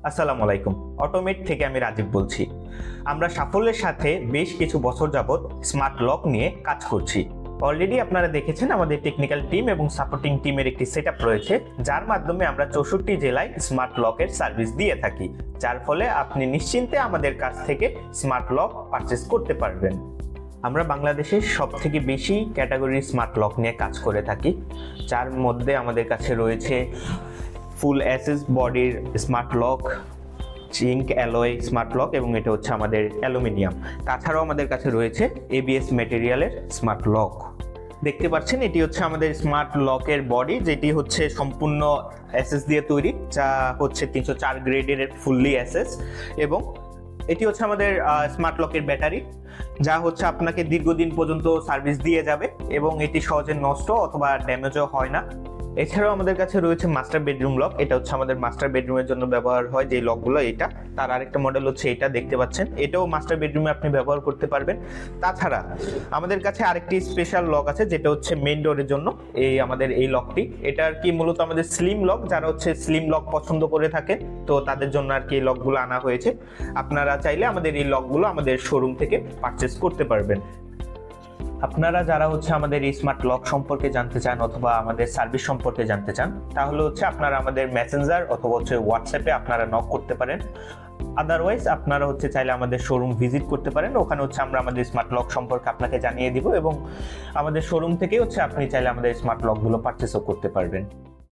আসসালামু আলাইকুম। অটোমেট থেকে আমি রাজীব বলছি। আমরা সাফল্যের সাথে বেশ কিছু বছর যাবত স্মার্ট লক নিয়ে কাজ করছি। অলরেডি আপনারা দেখেছেন আমাদের টেকনিক্যাল টিম এবং সাপোর্টিং টিমের একটি সেটআপ রয়েছে, যার মাধ্যমে আমরা 64 জেলায় স্মার্ট লকের সার্ভিস দিয়ে থাকি, যার ফলে আপনি নিশ্চিন্তে আমাদের কাছ থেকে স্মার্ট লক পারচেস করতে পারবেন। আমরা বাংলাদেশের সবথেকে বেশি ক্যাটাগরির স্মার্ট লক নিয়ে কাজ করে থাকি, যার মধ্যে আমাদের কাছে রয়েছে ফুল অ্যাসেস বডির smart lock, zinc alloy smart lock এবং এটা হচ্ছে আমাদের অ্যালুমিনিয়াম। তাছাড়াও আমাদের কাছে রয়েছে এবিএস ম্যাটেরিয়ালের স্মার্ট লক। দেখতে পাচ্ছেন এটি হচ্ছে আমাদের স্মার্ট লকের বডি, যেটি হচ্ছে সম্পূর্ণ অ্যাসেস দিয়ে তৈরি, যা হচ্ছে 304 গ্রেডের ফুললি অ্যাসেস। এবং এটি হচ্ছে আমাদের স্মার্ট লকের ব্যাটারি, যা হচ্ছে আপনাকে দীর্ঘদিন পর্যন্ত সার্ভিস দিয়ে যাবে এবং এটি সহজে নষ্ট অথবা ড্যামেজও হয় না। এছাড়াও আমাদের কাছে রয়েছে মাস্টার বেডরুম লক। এটা হচ্ছে আমাদের মাস্টার বেডরুমের জন্য ব্যবহার হয় যে লকগুলো, এটা তার আরেকটা মডেল হচ্ছে এটা, দেখতে পাচ্ছেন এটাও মাস্টার বেডরুমে আপনি ব্যবহার করতে পারবেন। তাছাড়া আমাদের কাছে আরেকটি স্পেশাল লক আছে, যেটা হচ্ছে মেইন ডোরের জন্য আমাদের এই লকটি। এটা আর কি মূলত আমাদের স্লিম লক, যারা হচ্ছে স্লিম লক পছন্দ করে থাকে তো তাদের জন্য আর কি এই লকগুলো আনা হয়েছে। আপনারা চাইলে আমাদের এই লকগুলো আমাদের শোরুম থেকে পারচেস করতে পারবেন। আপনারা যারা হচ্ছে আমাদের এই স্মার্ট লক সম্পর্কে জানতে চান অথবা আমাদের সার্ভিস সম্পর্কে জানতে চান, তাহলে হচ্ছে আপনারা আমাদের মেসেঞ্জার অথবা হচ্ছে হোয়াটসঅ্যাপে আপনারা নক করতে পারেন। আদারওয়াইজ আপনারা হচ্ছে চাইলে আমাদের শোরুম ভিজিট করতে পারেন, ওখানে হচ্ছে আমরা আমাদের স্মার্ট লক সম্পর্কে আপনাকে জানিয়ে দিব এবং আমাদের শোরুম থেকে হচ্ছে আপনি চাইলে আমাদের স্মার্ট লকগুলো পারচেসও করতে পারবেন।